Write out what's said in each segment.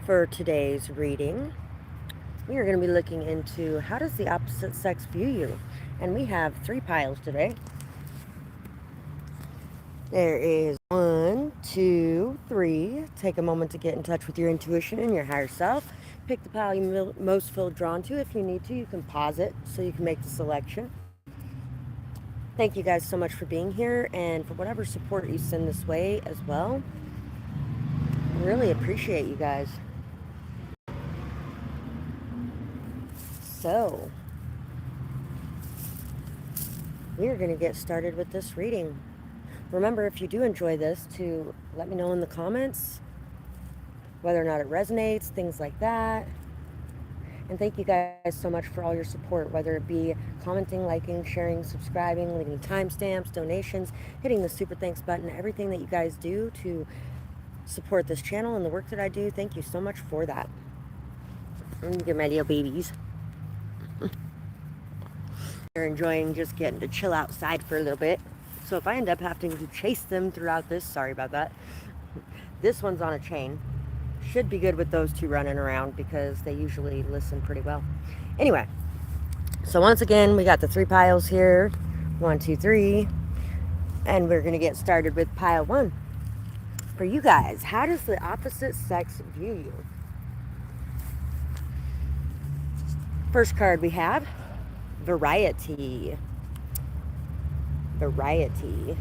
For today's reading, we are going to be looking into how does the opposite sex view you? And we have 3 piles today. There is 1, 2, 3. Take a moment to get in touch with your intuition and your higher self. Pick the pile you most feel drawn to. If you need to, you can pause it so you can make the selection. Thank you guys so much for being here and for whatever support you send this way as well. I really appreciate you guys. So, we are going to get started with this reading. Remember, if you do enjoy this, to let me know in the comments whether or not it resonates, things like that. And thank you guys so much for all your support, whether it be commenting, liking, sharing, subscribing, leaving timestamps, donations, hitting the super thanks button, everything that you guys do to support this channel and the work that I do. Thank you so much for that. I'm going to get my little babies. They're enjoying just getting to chill outside for a little bit. So if I end up having to chase them throughout this, sorry about that. This one's on a chain. Should be good with those two running around because they usually listen pretty well. Anyway, so once again, we got the 3 piles here. 1, 2, 3. And we're going to get started with pile 1. For you guys, how does the opposite sex view you? First card we have, variety. Variety.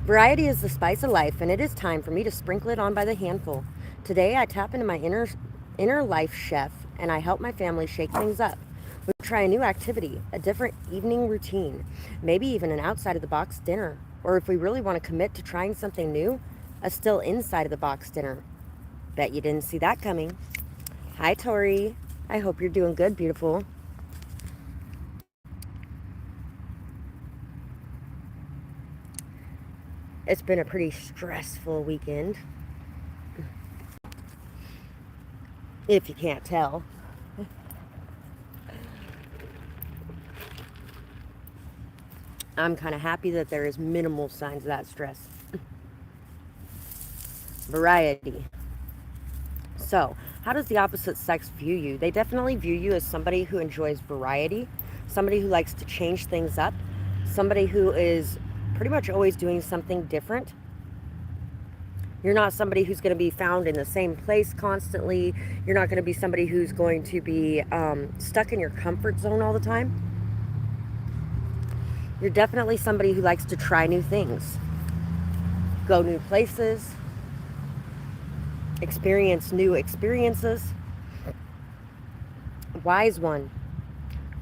Variety is the spice of life, and it is time for me to sprinkle it on by the handful. Today, I tap into my inner life chef, and I help my family shake things up. We try a new activity, a different evening routine, maybe even an outside-of-the-box dinner. Or if we really want to commit to trying something new, a still inside-of-the-box dinner. Bet you didn't see that coming. Hi, Tori. I hope you're doing good, beautiful. It's been a pretty stressful weekend, if you can't tell. I'm kind of happy that there is minimal signs of that stress. Variety. So, how does the opposite sex view you? They definitely view you as somebody who enjoys variety, somebody who likes to change things up, somebody who is pretty much always doing something different. You're not somebody who's going to be found in the same place constantly. You're not going to be somebody who's going to be stuck in your comfort zone all the time. You're definitely somebody who likes to try new things, go new places, experience new experiences. Wise one.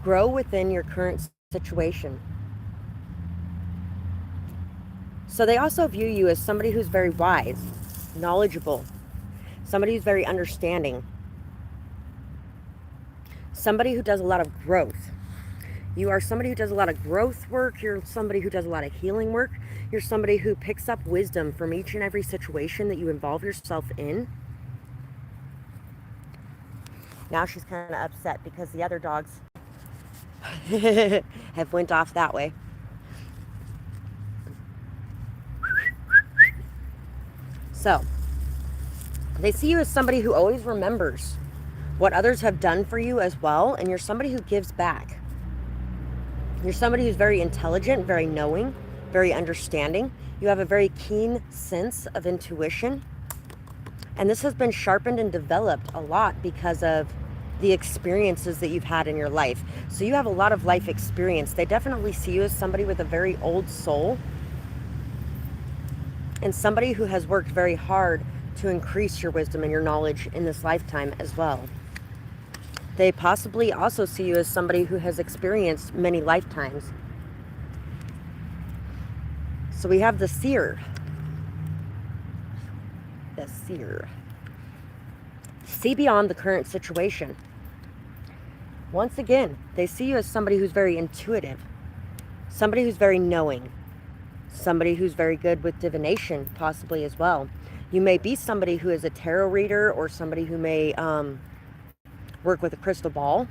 Grow within your current situation. So they also view you as somebody who's very wise, knowledgeable, somebody who's very understanding, somebody who does a lot of growth. You are somebody who does a lot of growth work. You're somebody who does a lot of healing work. You're somebody who picks up wisdom from each and every situation that you involve yourself in. Now she's kind of upset because the other dogs have went off that way. So, they see you as somebody who always remembers what others have done for you as well, and you're somebody who gives back. You're somebody who's very intelligent, very knowing, very understanding. You have a very keen sense of intuition, and this has been sharpened and developed a lot because of the experiences that you've had in your life. So you have a lot of life experience. They definitely see you as somebody with a very old soul, and somebody who has worked very hard to increase your wisdom and your knowledge in this lifetime as well. They possibly also see you as somebody who has experienced many lifetimes. So we have the seer. The seer. See beyond the current situation. Once again, they see you as somebody who's very intuitive, somebody who's very knowing, somebody who's very good with divination, possibly as well. You may be somebody who is a tarot reader, or somebody who may work with a crystal ball.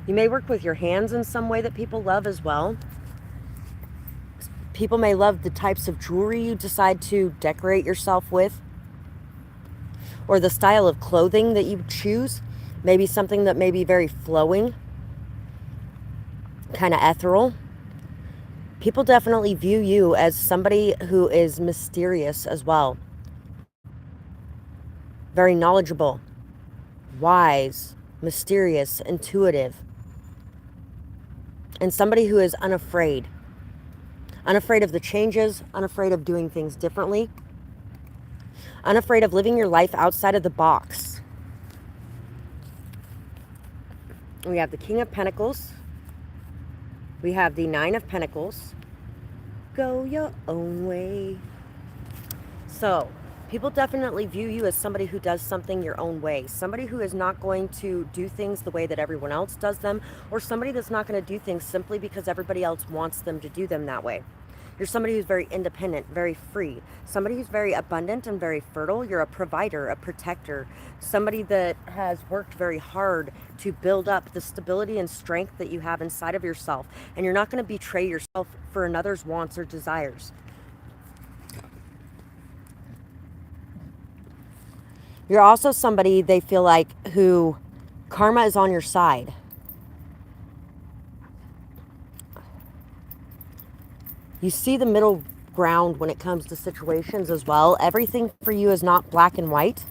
You may work with your hands in some way that people love as well. People may love the types of jewelry you decide to decorate yourself with, or the style of clothing that you choose. Maybe something that may be very flowing, kind of ethereal. People definitely view you as somebody who is mysterious as well. Very knowledgeable, wise, mysterious, intuitive. And somebody who is unafraid. Unafraid of the changes, unafraid of doing things differently. Unafraid of living your life outside of the box. We have the King of Pentacles. We have the Nine of Pentacles. Go your own way. So, people definitely view you as somebody who does something your own way. Somebody who is not going to do things the way that everyone else does them, or somebody that's not going to do things simply because everybody else wants them to do them that way. You're somebody who's very independent, very free, somebody who's very abundant and very fertile. You're a provider, a protector, somebody that has worked very hard to build up the stability and strength that you have inside of yourself. And you're not going to betray yourself for another's wants or desires. You're also somebody, they feel like, who karma is on your side. You see the middle ground when it comes to situations as well. Everything for you is not black and white.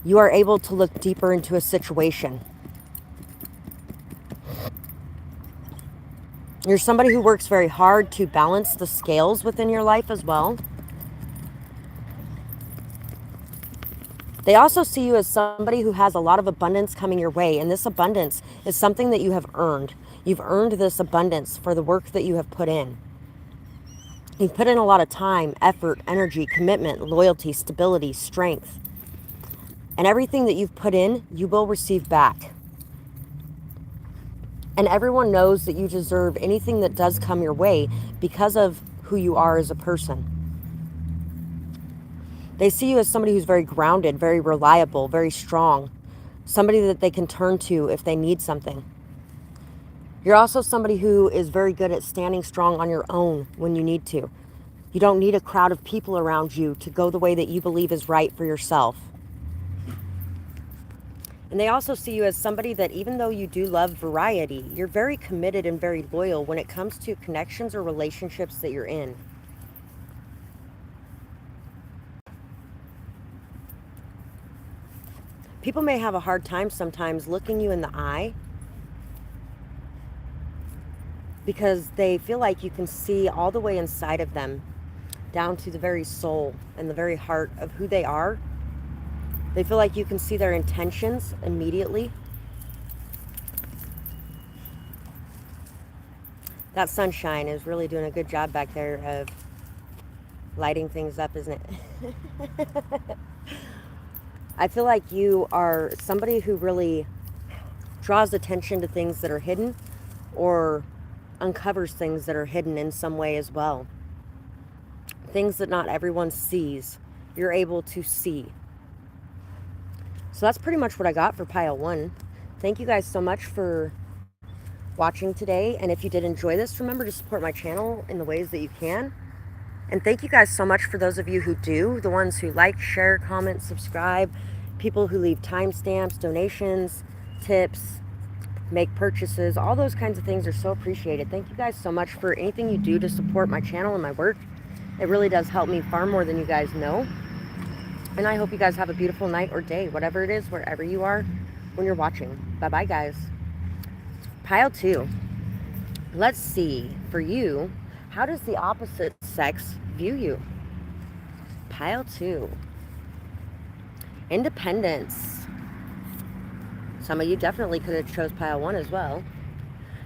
You are able to look deeper into a situation. You're somebody who works very hard to balance the scales within your life as well. They also see you as somebody who has a lot of abundance coming your way, and this abundance is something that you have earned. You've earned this abundance for the work that you have put in. You've put in a lot of time, effort, energy, commitment, loyalty, stability, strength. And everything that you've put in, you will receive back. And everyone knows that you deserve anything that does come your way because of who you are as a person. They see you as somebody who's very grounded, very reliable, very strong. Somebody that they can turn to if they need something. You're also somebody who is very good at standing strong on your own when you need to. You don't need a crowd of people around you to go the way that you believe is right for yourself. And they also see you as somebody that, even though you do love variety, you're very committed and very loyal when it comes to connections or relationships that you're in. People may have a hard time sometimes looking you in the eye because they feel like you can see all the way inside of them, down to the very soul and the very heart of who they are. They feel like you can see their intentions immediately. That sunshine is really doing a good job back there of lighting things up, isn't it? I feel like you are somebody who really draws attention to things that are hidden, or uncovers things that are hidden in some way as well. Things that not everyone sees, you're able to see. So that's pretty much what I got for pile 1. Thank you guys so much for watching today. And if you did enjoy this, remember to support my channel in the ways that you can. And thank you guys so much for those of you who do, the ones who like, share, comment, subscribe, people who leave timestamps, donations, tips, make purchases. All those kinds of things are so appreciated. Thank you guys so much for anything you do to support my channel and my work. It really does help me far more than you guys know. And I hope you guys have a beautiful night or day, whatever it is, wherever you are when you're watching. Bye-bye, guys. Pile 2. Let's see, for you, how does the opposite sex view you? Pile 2. Independence. Some of you definitely could have chose pile 1 as well.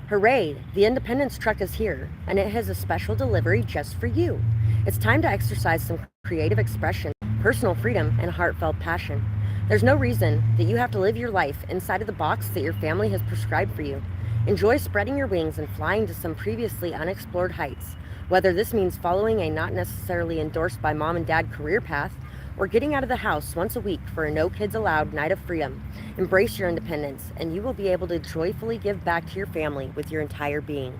Hooray, the Independence truck is here, and it has a special delivery just for you. It's time to exercise some creative expression, personal freedom, and heartfelt passion. There's no reason that you have to live your life inside of the box that your family has prescribed for you. Enjoy spreading your wings and flying to some previously unexplored heights. Whether this means following a not necessarily endorsed by mom and dad career path, or getting out of the house once a week for a no kids allowed night of freedom, embrace your independence, and you will be able to joyfully give back to your family with your entire being.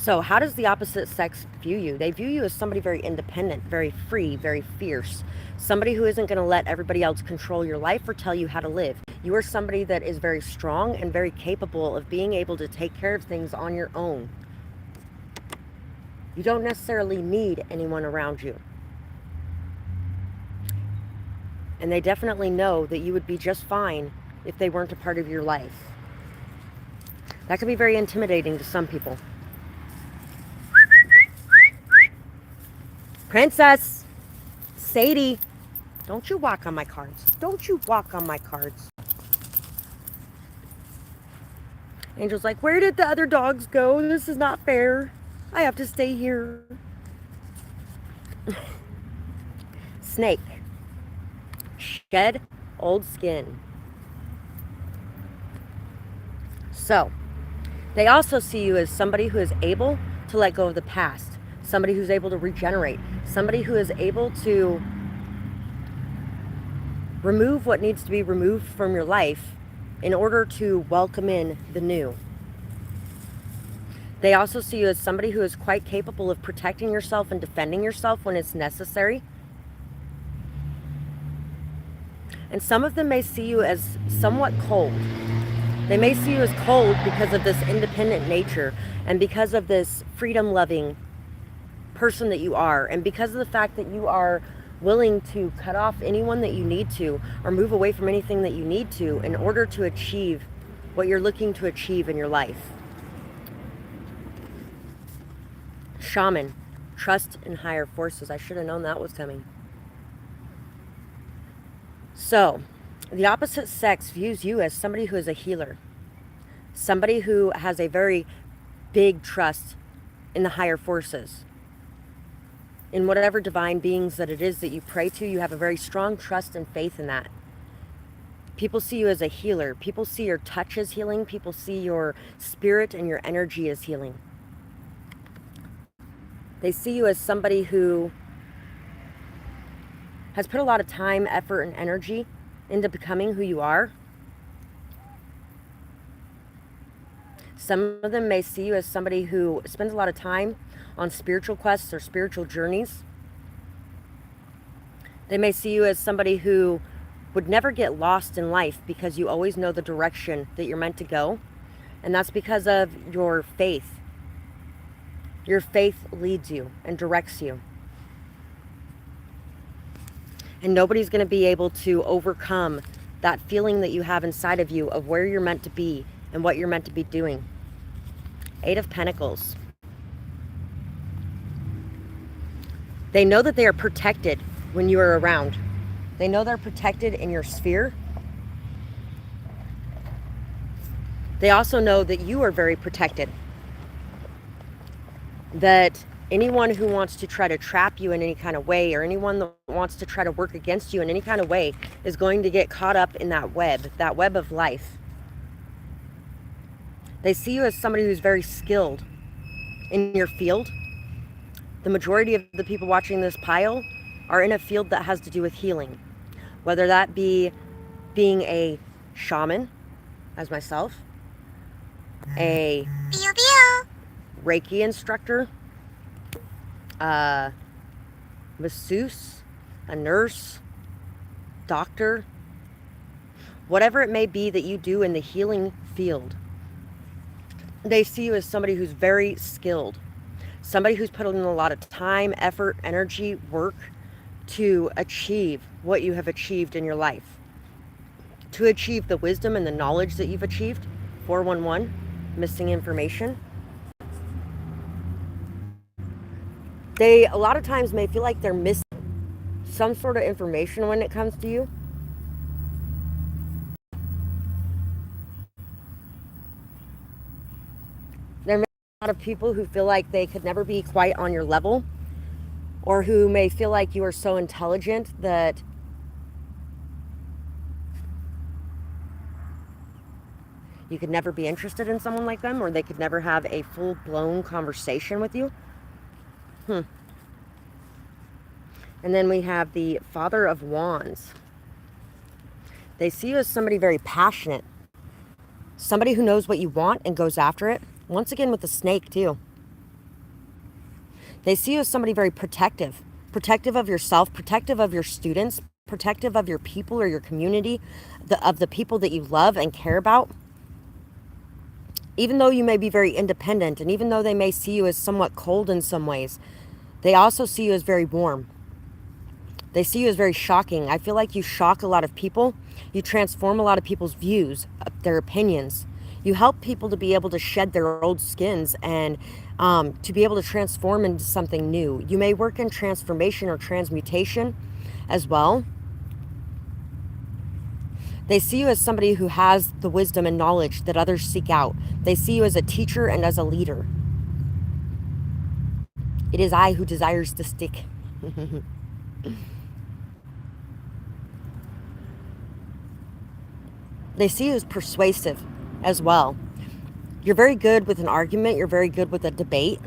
So how does the opposite sex view you? They view you as somebody very independent, very free, very fierce. Somebody who isn't going to let everybody else control your life or tell you how to live. You are somebody that is very strong and very capable of being able to take care of things on your own. You don't necessarily need anyone around you. And they definitely know that you would be just fine if they weren't a part of your life. That can be very intimidating to some people. Princess, Sadie, don't you walk on my cards. Don't you walk on my cards. Angel's like, where did the other dogs go? This is not fair. I have to stay here. Snake. Shed old skin. So, they also see you as somebody who is able to let go of the past. Somebody who's able to regenerate. Somebody who is able to remove what needs to be removed from your life in order to welcome in the new. They also see you as somebody who is quite capable of protecting yourself and defending yourself when it's necessary. And some of them may see you as somewhat cold. They may see you as cold because of this independent nature and because of this freedom-loving person that you are, and because of the fact that you are willing to cut off anyone that you need to or move away from anything that you need to in order to achieve what you're looking to achieve in your life. Shaman, trust in higher forces. I should have known that was coming. So, the opposite sex views you as somebody who is a healer. Somebody who has a very big trust in the higher forces. In whatever divine beings that it is that you pray to, you have a very strong trust and faith in that. People see you as a healer. People see your touch as healing. People see your spirit and your energy as healing. They see you as somebody who has put a lot of time, effort, and energy into becoming who you are. Some of them may see you as somebody who spends a lot of time on spiritual quests or spiritual journeys. They may see you as somebody who would never get lost in life because you always know the direction that you're meant to go. And that's because of your faith. Your faith leads you and directs you. And nobody's going to be able to overcome that feeling that you have inside of you of where you're meant to be and what you're meant to be doing. 8 of Pentacles. They know that they are protected when you are around. They know they're protected in your sphere. They also know that you are very protected. That anyone who wants to try to trap you in any kind of way, or anyone that wants to try to work against you in any kind of way, is going to get caught up in that web of life. They see you as somebody who's very skilled in your field. The majority of the people watching this pile are in a field that has to do with healing. Whether that be being a shaman, as myself, a Reiki instructor, a masseuse, a nurse, doctor, whatever it may be that you do in the healing field. They see you as somebody who's very skilled. Somebody who's put in a lot of time, effort, energy, work to achieve what you have achieved in your life. To achieve the wisdom and the knowledge that you've achieved. 411, missing information. They, a lot of times, may feel like they're missing some sort of information when it comes to you. There may be a lot of people who feel like they could never be quite on your level, or who may feel like you are so intelligent that you could never be interested in someone like them, or they could never have a full-blown conversation with you. And then we have the Father of Wands. They see you as somebody very passionate. Somebody who knows what you want and goes after it. Once again with the snake too. They see you as somebody very protective, protective of yourself, protective of your students, protective of your people or your community, of the people that you love and care about. Even though you may be very independent, and even though they may see you as somewhat cold in some ways, they also see you as very warm. They see you as very shocking. I feel like you shock a lot of people. You transform a lot of people's views, their opinions. You help people to be able to shed their old skins and to be able to transform into something new. You may work in transformation or transmutation as well. They see you as somebody who has the wisdom and knowledge that others seek out. They see you as a teacher and as a leader. It is I who desires to stick. They see you as persuasive as well. You're very good with an argument. You're very good with a debate.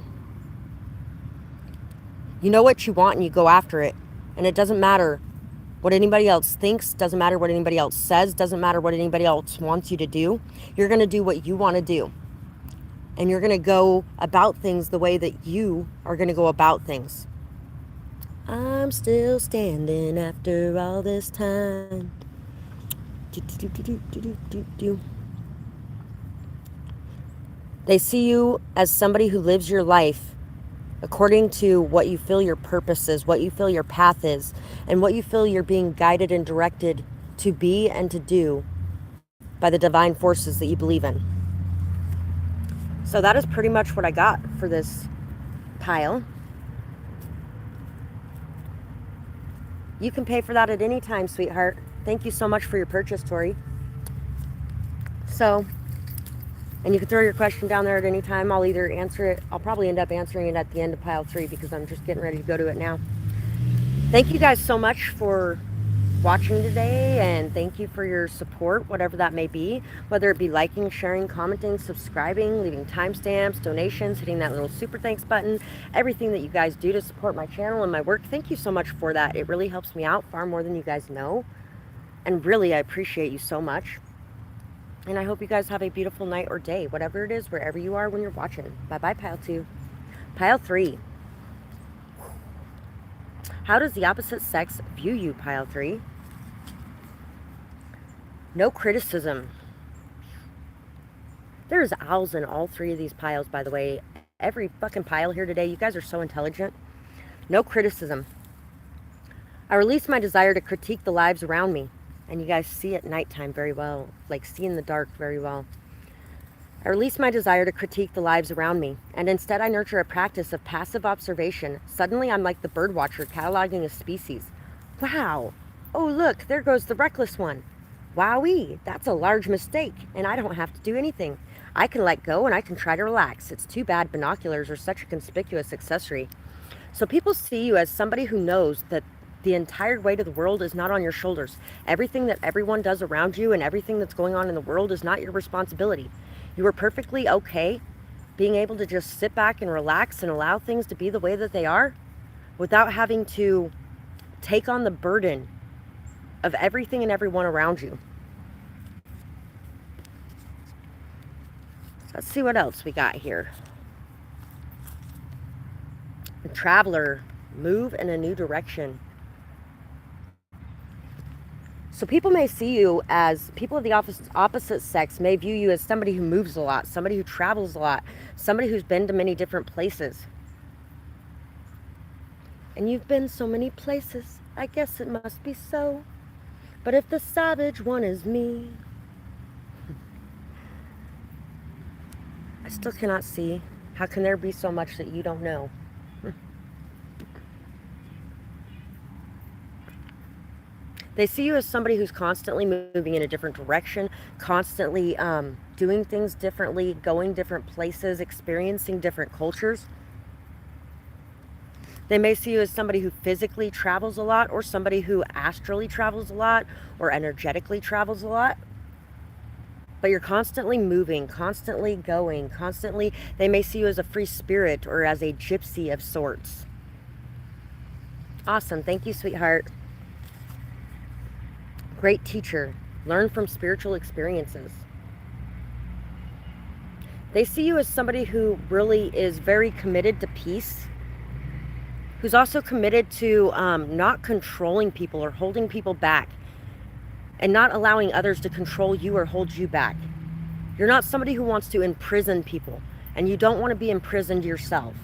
You know what you want and you go after it. And it doesn't matter what anybody else thinks, doesn't matter what anybody else says, doesn't matter what anybody else wants you to do. You're going to do what you want to do. And you're going to go about things the way that you are going to go about things. I'm still standing after all this time. They see you as somebody who lives your life according to what you feel your purpose is, what you feel your path is, and what you feel you're being guided and directed to be and to do by the divine forces that you believe in. So that is pretty much what I got for this pile. You can pay for that at any time, sweetheart. Thank you so much for your purchase, Tori. So, and you can throw your question down there at any time. I'll either answer it. I'll probably end up answering it at the end of pile 3 because I'm just getting ready to go to it now. Thank you guys so much for watching today, and thank you for your support, whatever that may be, whether it be liking, sharing, commenting, subscribing, leaving timestamps, donations, hitting that little super thanks button, everything that you guys do to support my channel and my work. Thank you so much for that. It really helps me out far more than you guys know, and really I appreciate you so much. And I hope you guys have a beautiful night or day, whatever it is, wherever you are when you're watching. Bye-bye, pile 2. Pile 3. How does the opposite sex view you, pile 3? No criticism. There's owls in all 3 of these piles, by the way. Every fucking pile here today. You guys are so intelligent. No criticism. I release my desire to critique the lives around me. And you guys see at nighttime very well, like see in the dark very well. I release my desire to critique the lives around me, and instead I nurture a practice of passive observation. Suddenly I'm like the bird watcher cataloging a species. Wow! Oh look, there goes the reckless one. Wowee, that's a large mistake, and I don't have to do anything. I can let go and I can try to relax. It's too bad binoculars are such a conspicuous accessory. So people see you as somebody who knows that the entire weight of the world is not on your shoulders. Everything that everyone does around you and everything that's going on in the world is not your responsibility. You are perfectly okay being able to just sit back and relax and allow things to be the way that they are without having to take on the burden of everything and everyone around you. Let's see what else we got here. A traveler, move in a new direction. So people may see you as, people of the opposite sex may view you as somebody who moves a lot, somebody who travels a lot, somebody who's been to many different places. And you've been so many places, I guess it must be so. But if the savage one is me, I still cannot see. How can there be so much that you don't know? They see you as somebody who's constantly moving in a different direction, constantly doing things differently, going different places, experiencing different cultures. They may see you as somebody who physically travels a lot, or somebody who astrally travels a lot, or energetically travels a lot. But you're constantly moving, constantly going, constantly. They may see you as a free spirit or as a gypsy of sorts. Awesome. Thank you, sweetheart. Great teacher. Learn from spiritual experiences. They see you as somebody who really is very committed to peace who's also committed to not controlling people or holding people back and not allowing others to control you or hold you back. You're not somebody who wants to imprison people, and you don't want to be imprisoned yourself.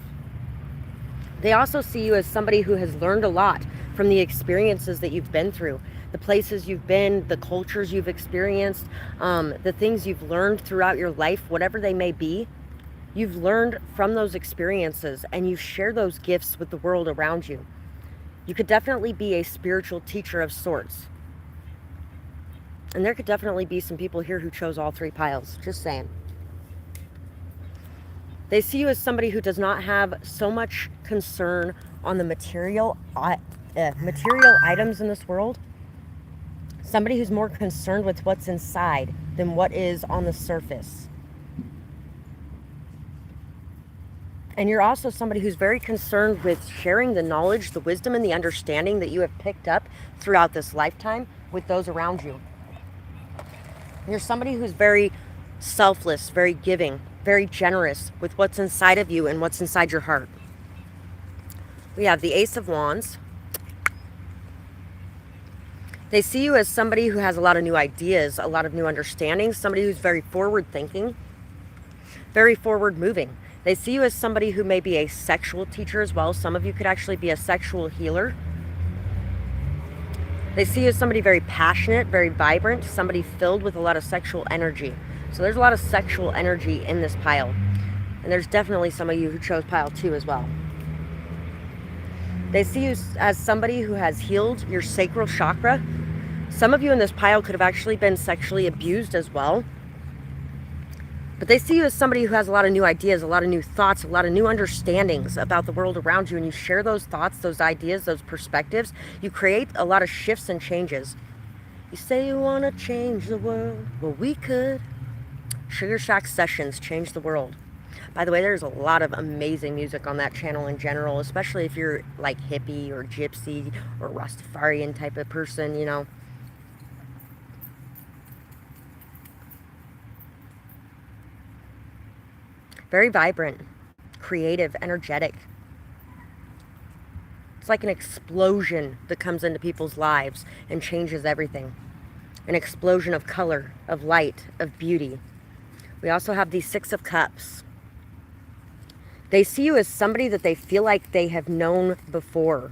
They also see you as somebody who has learned a lot from the experiences that you've been through, the places you've been, the cultures you've experienced, the things you've learned throughout your life, whatever they may be. You've learned from those experiences, and you share those gifts with the world around you. You could definitely be a spiritual teacher of sorts. And there could definitely be some people here who chose all three piles. Just saying. They see you as somebody who does not have so much concern on the material items in this world. Somebody who's more concerned with what's inside than what is on the surface. And you're also somebody who's very concerned with sharing the knowledge, the wisdom, and the understanding that you have picked up throughout this lifetime with those around you. You're somebody who's very selfless, very giving, very generous with what's inside of you and what's inside your heart. We have the Ace of Wands. They see you as somebody who has a lot of new ideas, a lot of new understandings, somebody who's very forward thinking, very forward moving. They see you as somebody who may be a sexual teacher as well. Some of you could actually be a sexual healer. They see you as somebody very passionate, very vibrant, somebody filled with a lot of sexual energy. So there's a lot of sexual energy in this pile. And there's definitely some of you who chose pile 2 as well. They see you as somebody who has healed your sacral chakra. Some of you in this pile could have actually been sexually abused as well. But they see you as somebody who has a lot of new ideas, a lot of new thoughts, a lot of new understandings about the world around you. And you share those thoughts, those ideas, those perspectives. You create a lot of shifts and changes. You say you want to change the world. Well, we could. Sugar Shack Sessions, Change the World. By the way, there's a lot of amazing music on that channel in general, especially if you're like hippie or gypsy or Rastafarian type of person, you know. Very vibrant, creative, energetic. It's like an explosion that comes into people's lives and changes everything. An explosion of color, of light, of beauty. We also have the Six of Cups. They see you as somebody that they feel like they have known before.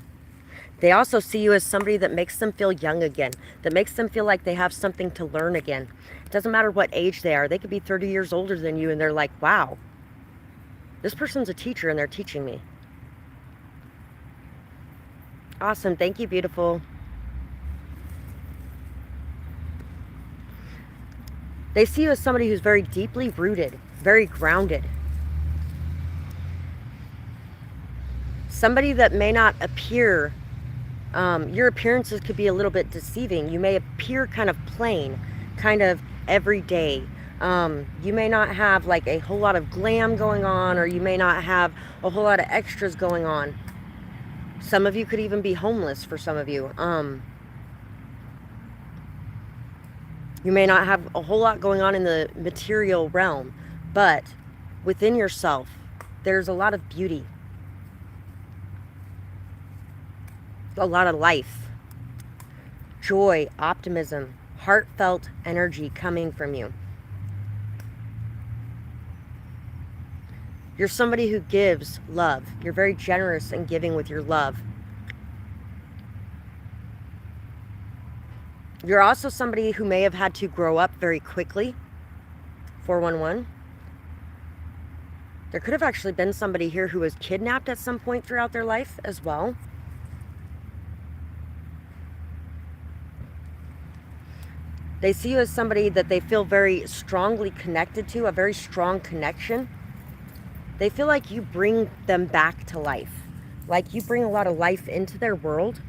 They also see you as somebody that makes them feel young again, that makes them feel like they have something to learn again. It doesn't matter what age they are. They could be 30 years older than you and they're like, wow, this person's a teacher and they're teaching me. Awesome. Thank you, beautiful. They see you as somebody who's very deeply rooted, very grounded. Somebody that may not appear, your appearances could be a little bit deceiving. You may appear kind of plain, kind of everyday. You may not have like a whole lot of glam going on, or you may not have a whole lot of extras going on. Some of you could even be homeless for some of you. You may not have a whole lot going on in the material realm, but within yourself, there's a lot of beauty, a lot of life, joy, optimism, heartfelt energy coming from you. You're somebody who gives love. You're very generous and giving with your love. You're also somebody who may have had to grow up very quickly. 411. There could have actually been somebody here who was kidnapped at some point throughout their life as well. They see you as somebody that they feel very strongly connected to, a very strong connection. They feel like you bring them back to life, like you bring a lot of life into their world.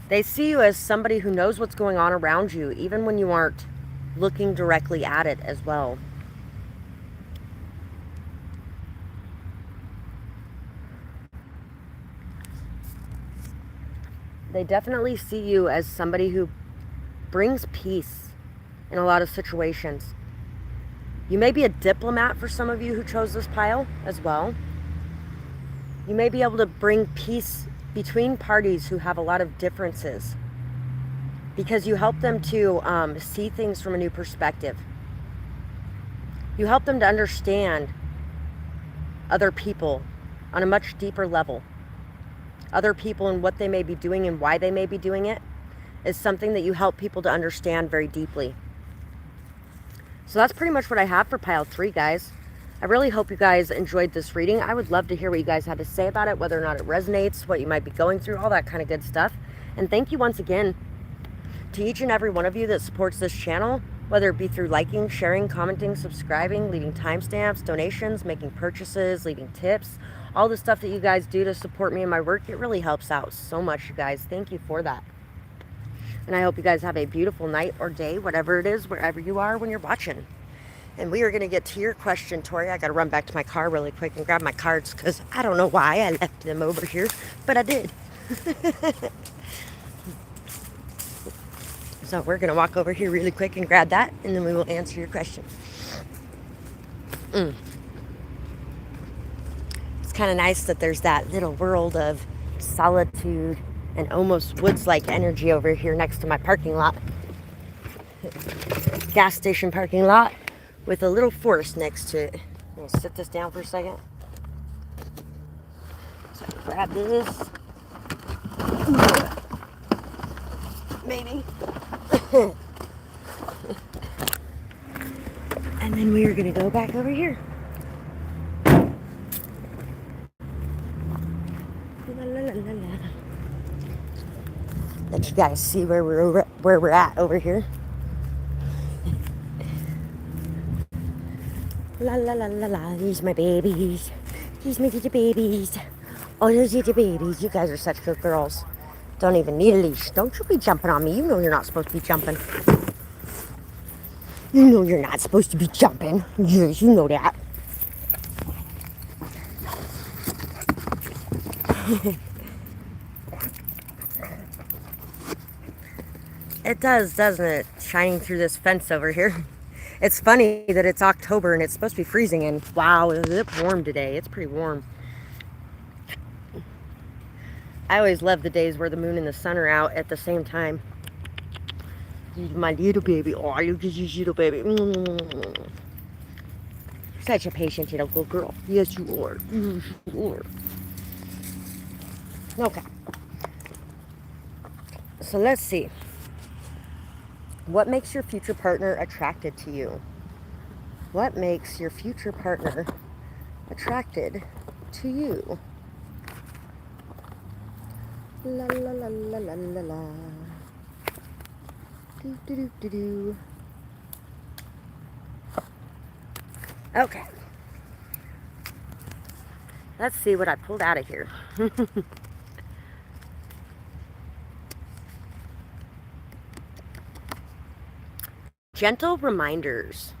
They see you as somebody who knows what's going on around you, even when you aren't looking directly at it as well. They definitely see you as somebody who brings peace, in a lot of situations. You may be a diplomat for some of you who chose this pile as well. You may be able to bring peace between parties who have a lot of differences because you help them to see things from a new perspective. You help them to understand other people on a much deeper level. Other people and what they may be doing and why they may be doing it is something that you help people to understand very deeply. So that's pretty much what I have for pile 3, guys. I really hope you guys enjoyed this reading. I would love to hear what you guys had to say about it, whether or not it resonates, what you might be going through, all that kind of good stuff. And thank you once again to each and every one of you that supports this channel, whether it be through liking, sharing, commenting, subscribing, leaving timestamps, donations, making purchases, leaving tips, all the stuff that you guys do to support me in my work. It really helps out so much, you guys. Thank you for that. And I hope you guys have a beautiful night or day, whatever it is, wherever you are when you're watching. And we are going to get to your question, Tori. I got to run back to my car really quick and grab my cards because I don't know why I left them over here, but I did. So we're going to walk over here really quick and grab that, and then we will answer your question. It's kind of nice that there's that little world of solitude and almost woods-like energy over here next to my parking lot. Gas station parking lot with a little forest next to it. I'm going to sit this down for a second. So I can grab this. Maybe. And then we are going to go back over here. La, la, la, la, la. Let you guys see where we're at over here. La la la la la. These are my babies. These are my little babies. Oh, those little babies. You guys are such good girls. Don't even need a leash. Don't you be jumping on me. You know you're not supposed to be jumping. You know you're not supposed to be jumping. Yes, you know that. It does, doesn't it? Shining through this fence over here. It's funny that it's October and it's supposed to be freezing, and wow, it's warm today. It's pretty warm. I always love the days where the moon and the sun are out at the same time. My little baby. Oh, look at this little baby. Such a patient little good girl. Yes, you are. Yes, you are. Okay. So let's see. What makes your future partner attracted to you? What makes your future partner attracted to you? La la la la la la la. Do do do do do. Okay. Let's see what I pulled out of here. Gentle reminders.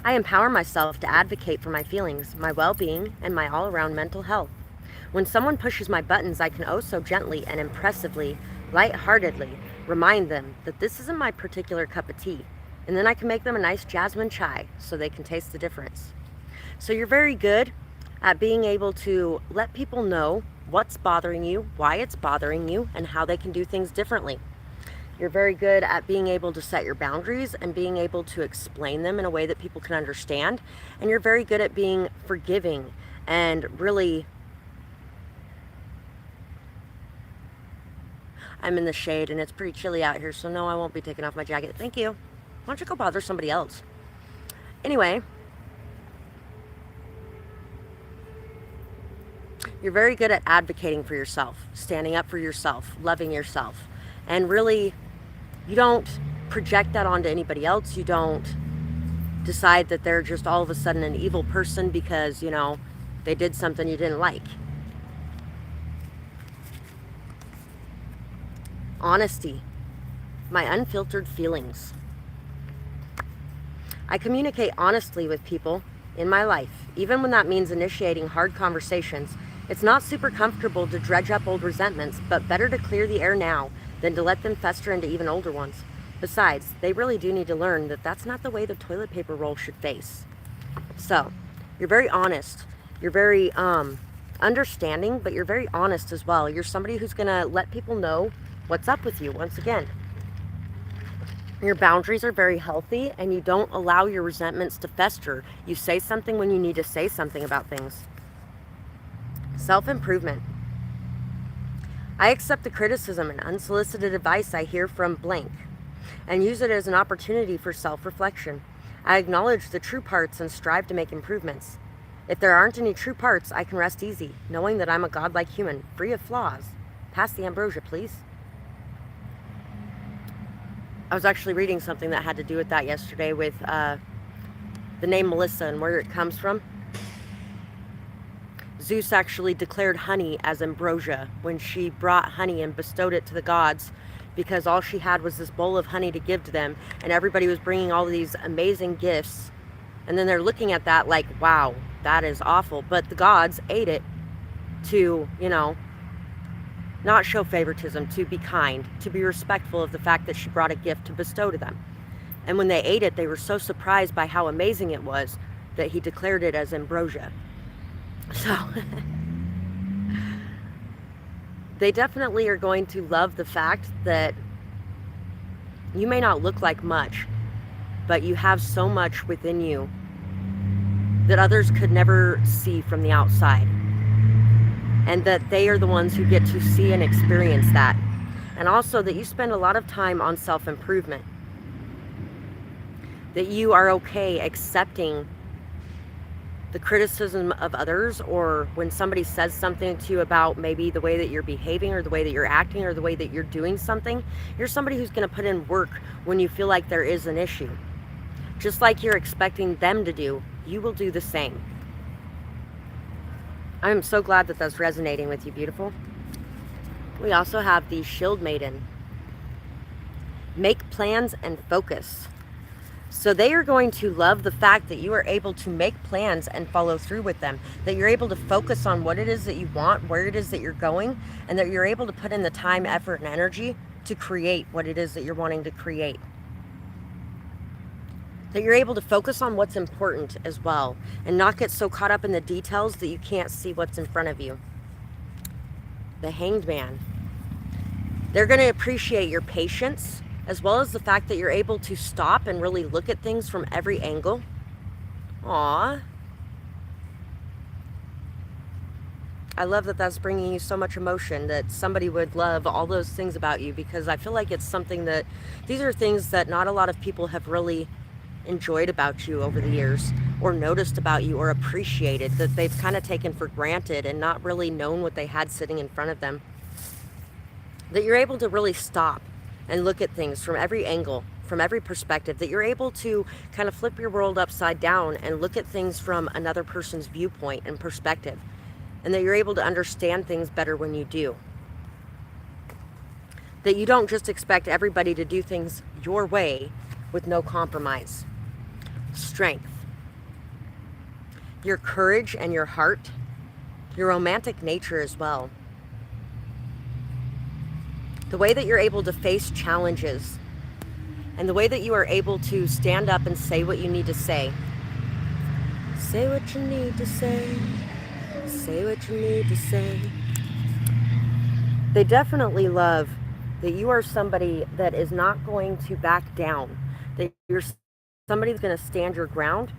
I empower myself to advocate for my feelings, my well-being, and my all-around mental health. When someone pushes my buttons, I can oh so gently and impressively, light-heartedly remind them that this isn't my particular cup of tea, and then I can make them a nice jasmine chai so they can taste the difference. So you're very good at being able to let people know what's bothering you, why it's bothering you, and how they can do things differently. You're very good at being able to set your boundaries and being able to explain them in a way that people can understand. And you're very good at being forgiving and really... I'm in the shade and it's pretty chilly out here, so no, I won't be taking off my jacket. Thank you. Why don't you go bother somebody else? Anyway, you're very good at advocating for yourself, standing up for yourself, loving yourself, and really, you don't project that onto anybody else. You don't decide that they're just all of a sudden an evil person because, you know, they did something you didn't like. Honesty, my unfiltered feelings. I communicate honestly with people in my life, even when that means initiating hard conversations. It's not super comfortable to dredge up old resentments, but better to clear the air now than to let them fester into even older ones. Besides, they really do need to learn that that's not the way the toilet paper roll should face. So, you're very honest. You're very understanding, but you're very honest as well. You're somebody who's going to let people know what's up with you. Once again, your boundaries are very healthy, and you don't allow your resentments to fester. You say something when you need to say something about things. Self-improvement. I accept the criticism and unsolicited advice I hear from blank and use it as an opportunity for self-reflection. I acknowledge the true parts and strive to make improvements. If there aren't any true parts, I can rest easy, knowing that I'm a godlike human, free of flaws. Pass the ambrosia, please. I was actually reading something that had to do with that yesterday with the name Melissa and where it comes from. Zeus actually declared honey as ambrosia when she brought honey and bestowed it to the gods, because all she had was this bowl of honey to give to them, and everybody was bringing all these amazing gifts, and then they're looking at that like, wow, that is awful. But the gods ate it to, not show favoritism, to be kind, to be respectful of the fact that she brought a gift to bestow to them. And when they ate it, they were so surprised by how amazing it was that he declared it as ambrosia. So they definitely are going to love the fact that you may not look like much, but you have so much within you that others could never see from the outside. And that they are the ones who get to see and experience that. And also that you spend a lot of time on self-improvement. That you are okay accepting the criticism of others, or when somebody says something to you about maybe the way that you're behaving or the way that you're acting or the way that you're doing something. You're somebody who's going to put in work when you feel like there is an issue. Just like you're expecting them to do, you will do the same. I'm so glad that that's resonating with you, beautiful. We also have the Shield Maiden. Make plans and focus. So they are going to love the fact that you are able to make plans and follow through with them, that you're able to focus on what it is that you want, where it is that you're going, and that you're able to put in the time, effort, and energy to create what it is that you're wanting to create. That you're able to focus on what's important as well, and not get so caught up in the details that you can't see what's in front of you. The Hanged Man. They're going to appreciate your patience, as well as the fact that you're able to stop and really look at things from every angle. Aww. I love that that's bringing you so much emotion, that somebody would love all those things about you, because I feel like it's something that, these are things that not a lot of people have really enjoyed about you over the years, or noticed about you, or appreciated, that they've kind of taken for granted and not really known what they had sitting in front of them. That you're able to really stop and look at things from every angle, from every perspective, that you're able to kind of flip your world upside down and look at things from another person's viewpoint and perspective, and that you're able to understand things better when you do. That you don't just expect everybody to do things your way with no compromise. Strength. Your courage and your heart, your romantic nature as well. The way that you're able to face challenges, and the way that you are able to stand up and say what you need to say. Say what you need to say. Say what you need to say. They definitely love that you are somebody that is not going to back down. That you're somebody that's going to stand your ground,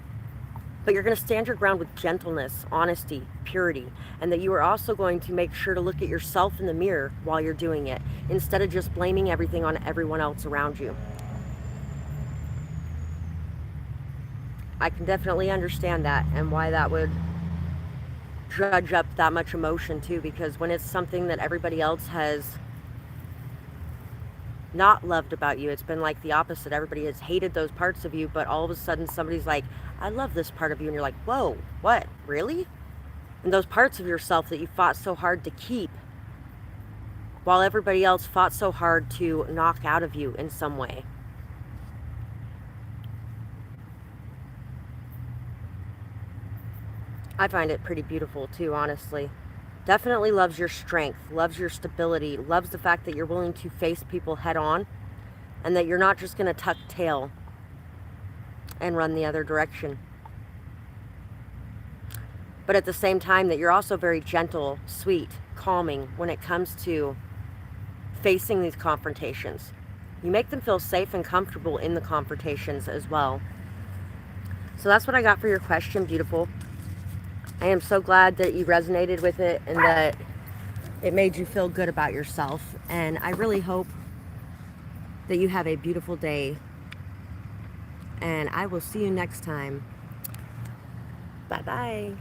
but you're going to stand your ground with gentleness, honesty, purity, and that you are also going to make sure to look at yourself in the mirror while you're doing it, instead of just blaming everything on everyone else around you. I can definitely understand that, and why that would dredge up that much emotion too, because when it's something that everybody else has not loved about you, it's been like the opposite. Everybody has hated those parts of you, but all of a sudden somebody's like, I love this part of you, and you're like, whoa, what, really? And those parts of yourself that you fought so hard to keep, while everybody else fought so hard to knock out of you in some way. I find it pretty beautiful too, honestly. Definitely loves your strength, loves your stability, loves the fact that you're willing to face people head on, and that you're not just going to tuck tail and run the other direction. But at the same time, that you're also very gentle, sweet, calming when it comes to facing these confrontations. You make them feel safe and comfortable in the confrontations as well. So that's what I got for your question, beautiful. I am so glad that you resonated with it and that it made you feel good about yourself. And I really hope that you have a beautiful day. And I will see you next time. Bye-bye.